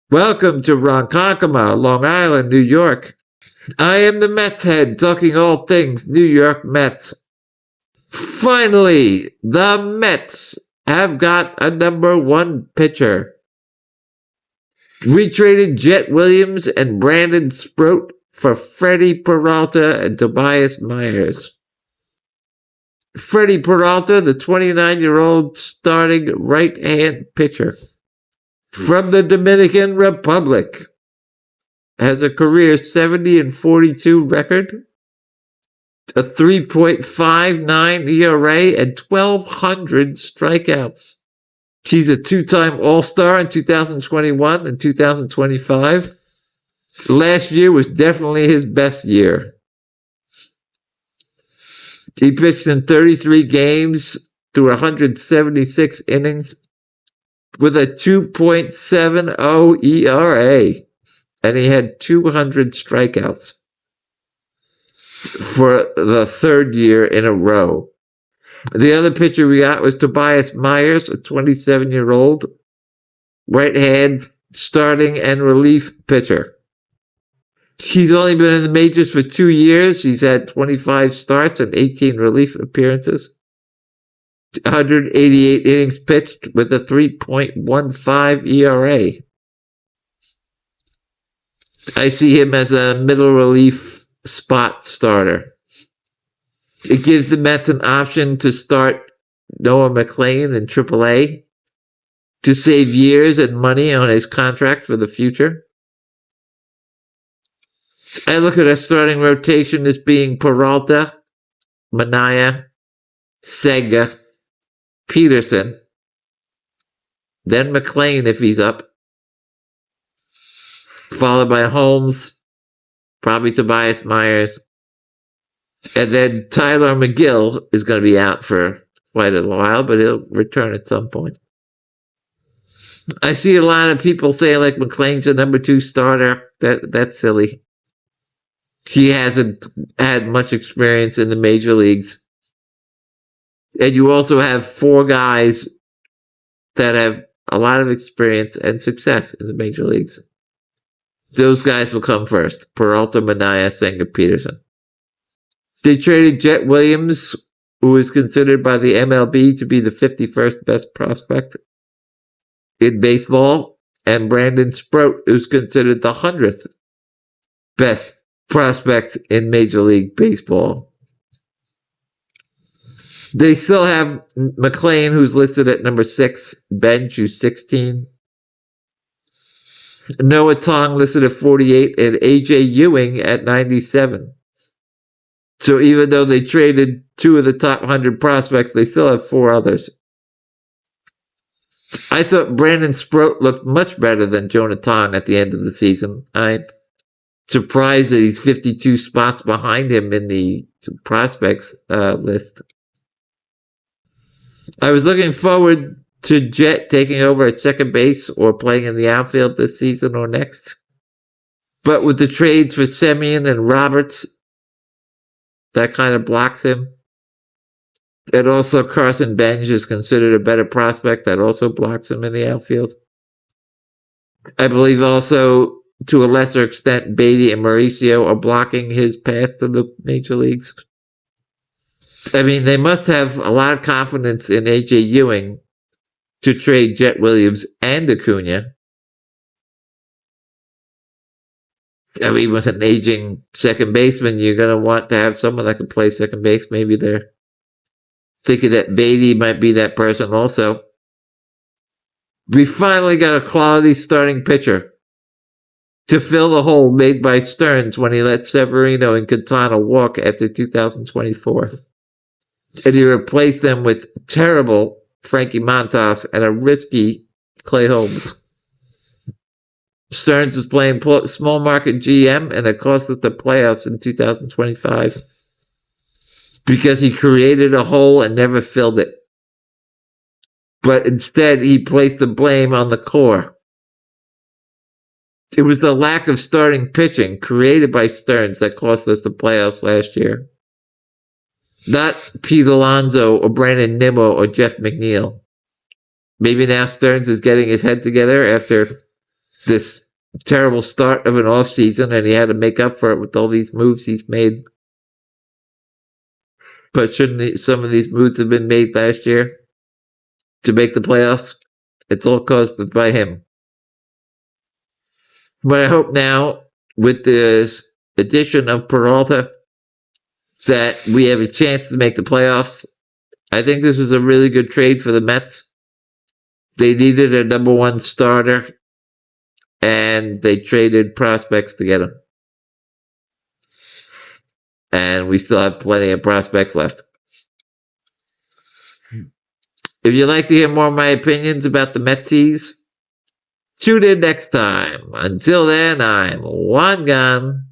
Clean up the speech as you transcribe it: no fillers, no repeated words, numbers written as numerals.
Welcome to Ronkonkoma, Long Island, New York. I am the Mets head, talking all things New York Mets. Finally, the Mets have got a number one pitcher. We traded Jett Williams and Brandon SPROAT for Freddie Peralta and Tobias Myers. Freddie Peralta, the 29-year-old starting right-hand pitcher from the Dominican Republic, has a career 70-42 record, a 3.59 ERA, and 1,200 strikeouts. She's a two-time All-Star in 2021 and 2025. Last year was definitely his best year. He pitched in 33 games through 176 innings with a 2.70 ERA, and he had 200 strikeouts for the third year in a row. The other pitcher we got was Tobias Myers, a 27-year-old right-hand starting and relief pitcher. She's only been in the majors for 2 years. She's had 25 starts and 18 relief appearances. 188 innings pitched with a 3.15 ERA. I see him as a middle relief spot starter. It gives the Mets an option to start Noah McLean in AAA to save years and money on his contract for the future. I look at our starting rotation as being Peralta, Manaea, Senga, Peterson, then McLean if he's up, followed by Holmes, probably Tobias Myers, and then Tyler McGill is going to be out for quite a while, but he'll return at some point. I see a lot of people saying like McLean's a number 2 starter. That's silly. She hasn't had much experience in the major leagues. And you also have 4 guys that have a lot of experience and success in the major leagues. Those guys will come first. Peralta, Manaea, Senga, Peterson. They traded Jett Williams, who is considered by the MLB to be the 51st best prospect in baseball, and Brandon SPROAT, who's considered the 100th best prospect in Major League Baseball. They still have McLean, who's listed at number 6, Bench, who's 16. Noah Tong listed at 48, and A.J. Ewing at 97. So even though they traded 2 of the top 100 prospects, they still have 4 others. I thought Brandon SPROAT looked much better than Jonah Tong at the end of the season. I'm surprised that he's 52 spots behind him in the prospects list. I was looking forward to Jett taking over at second base or playing in the outfield this season or next. But with the trades for Semien and Roberts, that kind of blocks him. And also Carson Benj is considered a better prospect. That also blocks him in the outfield. I believe also, to a lesser extent, Beatty and Mauricio are blocking his path to the major leagues. I mean, they must have a lot of confidence in A.J. Ewing to trade Jett Williams and Acuna. I mean, with an aging second baseman, you're going to want to have someone that can play second base. Maybe they're thinking that Beatty might be that person also. We finally got a quality starting pitcher to fill the hole made by Stearns when he let Severino and Quintana walk after 2024. And he replaced them with terrible Frankie Montas and a risky Clay Holmes. Stearns was playing small market GM, and it cost us the playoffs in 2025 because he created a hole and never filled it. But instead, he placed the blame on the core. It was the lack of starting pitching created by Stearns that cost us the playoffs last year. Not Pete Alonso or Brandon Nimmo or Jeff McNeil. Maybe now Stearns is getting his head together after this terrible start of an offseason, and he had to make up for it with all these moves he's made. But shouldn't some of these moves have been made last year to make the playoffs? It's all caused by him. But I hope now, with this addition of Peralta, that we have a chance to make the playoffs. I think this was a really good trade for the Mets. They needed a number one starter, and they traded prospects to get him. And we still have plenty of prospects left. If you'd like to hear more of my opinions about the METS'HEAD, tune in next time. Until then, I'm Juan Gan.